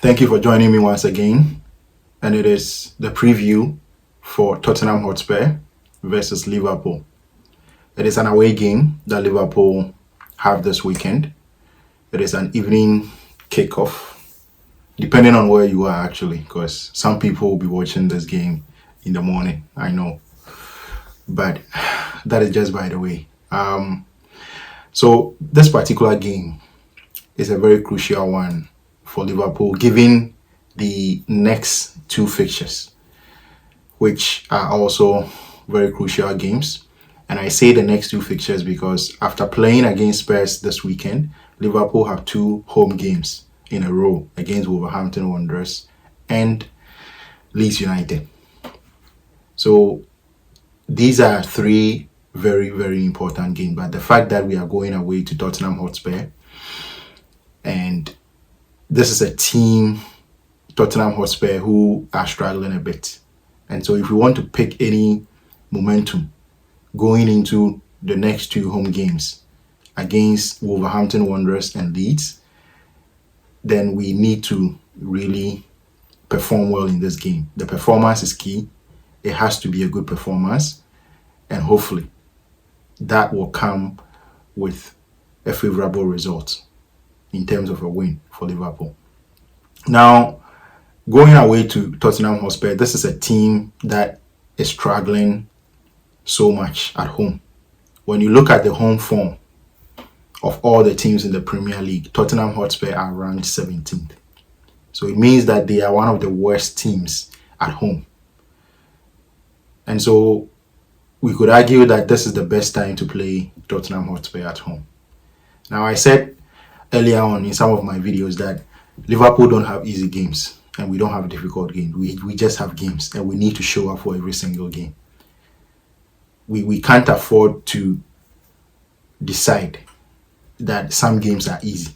Thank you for joining me once again. And it is the preview for Tottenham Hotspur versus Liverpool. It is an away game that Liverpool have this weekend. It is an evening kickoff, depending on where you are actually, because some people will be watching this game in the morning, I know. But that is just by the way. So this particular game is a very crucial one for Liverpool, given the next two fixtures, which are also very crucial games. And I say the next two fixtures because after playing against Spurs this weekend, Liverpool have two home games in a row against Wolverhampton Wanderers and Leeds United. So these are three very, very important games. But the fact that we are going away to Tottenham Hotspur, and this is a team, Tottenham Hotspur, who are struggling a bit. And so if we want to pick any momentum going into the next two home games against Wolverhampton Wanderers and Leeds, then we need to really perform well in this game. The performance is key. It has to be a good performance. And hopefully that will come with a favorable result in terms of a win for Liverpool. Now, going away to Tottenham Hotspur, this is a team that is struggling so much at home. When you look at the home form of all the teams in the Premier League, Tottenham Hotspur are ranked 17th. So it means that they are one of the worst teams at home. And so we could argue that this is the best time to play Tottenham Hotspur at home. Now, I said earlier on in some of my videos that Liverpool don't have easy games and we don't have difficult games. We just have games and we need to show up for every single game. We can't afford to decide that some games are easy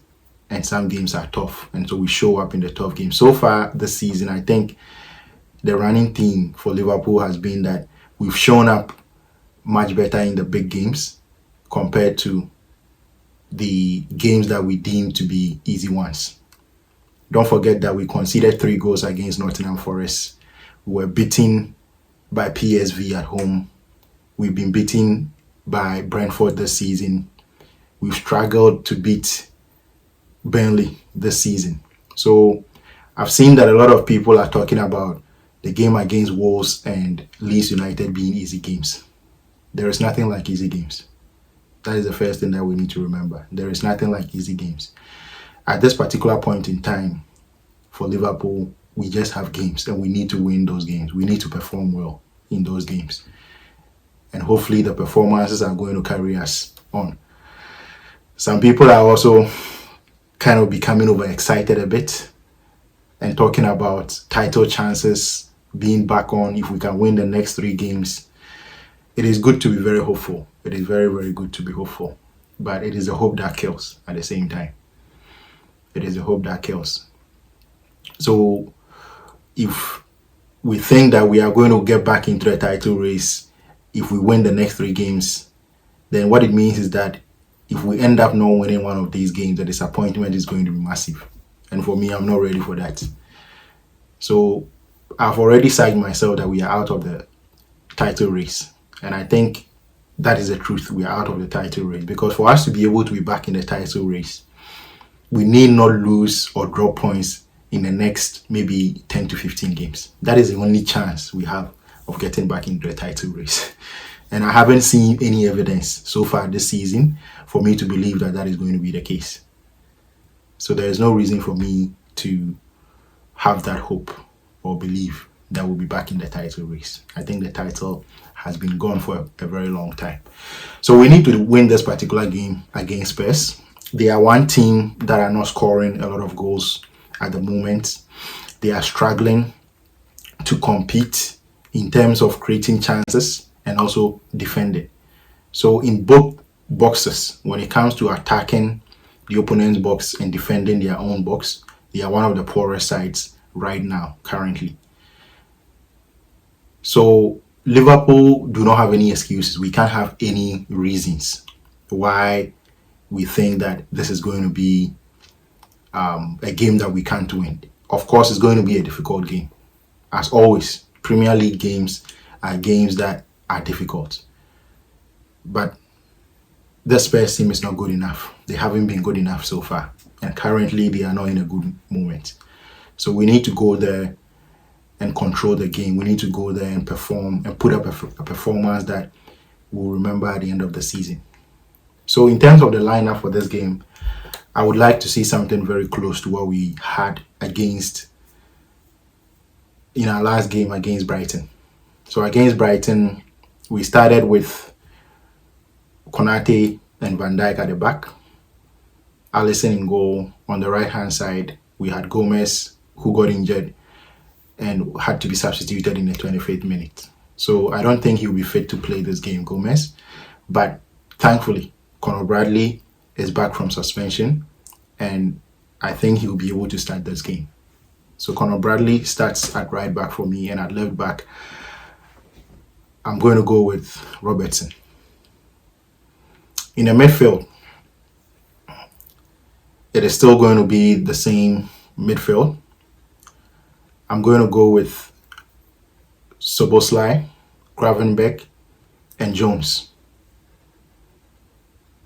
and some games are tough. And so we show up in the tough games. So far this season, I think the running theme for Liverpool has been that we've shown up much better in the big games compared to the games that we deem to be easy ones. Don't forget that we conceded 3 goals against Nottingham Forest. We were beaten by PSV at home. We've been beaten by Brentford this season. We've struggled to beat Burnley this season. So I've seen that a lot of people are talking about the game against Wolves and Leeds United being easy games. There is nothing like easy games. That is the first thing that we need to remember. There is nothing like easy games. At this particular point in time, for Liverpool, we just have games and we need to win those games. We need to perform well in those games. And hopefully the performances are going to carry us on. Some people are also kind of becoming overexcited a bit and talking about title chances being back on if we can win the next 3 games. It is good to be very hopeful. It is very, very good to be hopeful. But it is a hope that kills at the same time. It is a hope that kills. So if we think that we are going to get back into the title race if we win the next 3 games, then what it means is that if we end up not winning one of these games, the disappointment is going to be massive. And for me, I'm not ready for that. So I've already signed myself that we are out of the title race. And I think that is the truth. We are out of the title race. Because for us to be able to be back in the title race, we need not lose or drop points in the next maybe 10 to 15 games. That is the only chance we have of getting back into the title race. And I haven't seen any evidence so far this season for me to believe that that is going to be the case. So there is no reason for me to have that hope or believe that we'll be back in the title race. I think the title has been gone for a very long time. So we need to win this particular game against Spurs. They are one team that are not scoring a lot of goals at the moment. They are struggling to compete in terms of creating chances and also defending. So in both boxes, when it comes to attacking the opponent's box and defending their own box, they are one of the poorest sides right now, currently. So Liverpool do not have any excuses. We can't have any reasons why we think that this is going to be a game that we can't win. Of course, it's going to be a difficult game. As always, Premier League games are games that are difficult. But the Spurs team is not good enough. They haven't been good enough so far. And currently, they are not in a good moment. So we need to go there and control the game. We need to go there and perform and put up a performance that we'll remember at the end of the season. So in terms of the lineup for this game, I would like to see something very close to what we had in our last game against Brighton. So against Brighton, we started with Konate and Van Dijk at the back, Alisson in goal. On the right-hand side, we had Gomez, who got injured and had to be substituted in the 25th minute. So I don't think he'll be fit to play this game, Gomez. But thankfully, Conor Bradley is back from suspension, and I think he'll be able to start this game. So Conor Bradley starts at right back for me, and at left back, I'm going to go with Robertson. In the midfield, it is still going to be the same midfield. I'm going to go with Szoboszlai, Gravenberch, and Jones.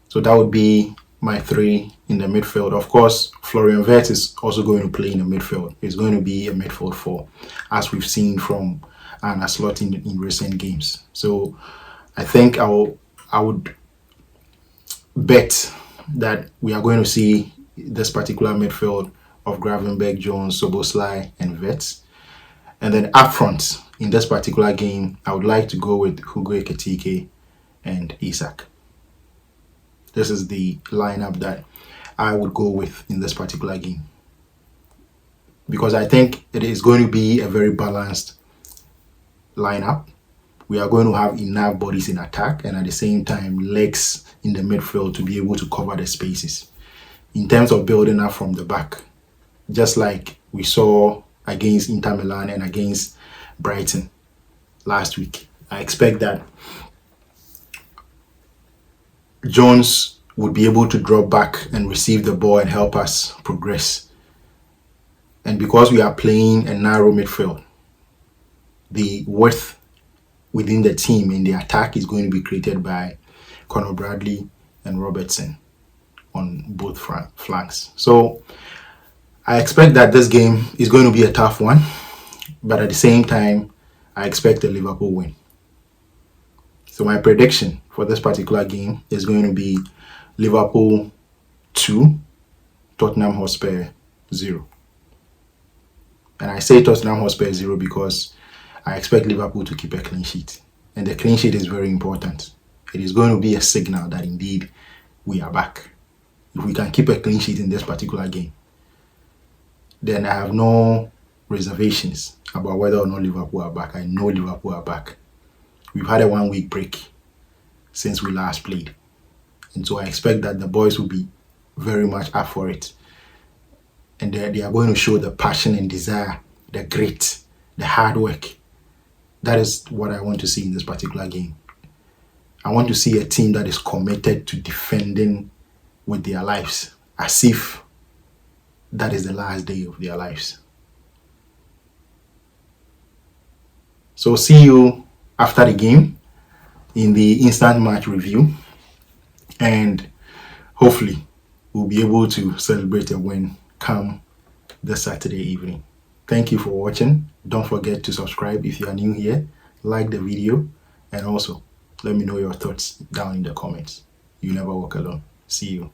So that would be my three in the midfield. Of course, Florian Wirtz is also going to play in the midfield. It's going to be a midfield four, as we've seen from Arne Slot in recent games. So I think I would bet that we are going to see this particular midfield of Gravenberch, Jones, Szoboszlai, and Wirtz. And then up front, in this particular game, I would like to go with Hugo Ekitike and Isak. This is the lineup that I would go with in this particular game, because I think it is going to be a very balanced lineup. We are going to have enough bodies in attack and at the same time legs in the midfield to be able to cover the spaces. In terms of building up from the back, just like we saw against Inter Milan and against Brighton last week, I expect that Jones would be able to drop back and receive the ball and help us progress. And because we are playing a narrow midfield, the width within the team in the attack is going to be created by Conor Bradley and Robertson on both flanks. So I expect that this game is going to be a tough one, but at the same time, I expect a Liverpool win. So my prediction for this particular game is going to be Liverpool 2, Tottenham Hotspur 0. And I say Tottenham Hotspur 0 because I expect Liverpool to keep a clean sheet. And the clean sheet is very important. It is going to be a signal that indeed we are back. If we can keep a clean sheet in this particular game, then I have no reservations about whether or not Liverpool are back. I know Liverpool are back. We've had a 1 week break since we last played. And so I expect that the boys will be very much up for it. And they are going to show the passion and desire, the grit, the hard work. That is what I want to see in this particular game. I want to see a team that is committed to defending with their lives, as if that is the last day of their lives. So see you after the game in the instant match review, and hopefully we'll be able to celebrate a win come this Saturday evening. Thank you for watching. Don't forget to subscribe if you are new here, like the video, and also let me know your thoughts down in the comments. You never walk alone. See you.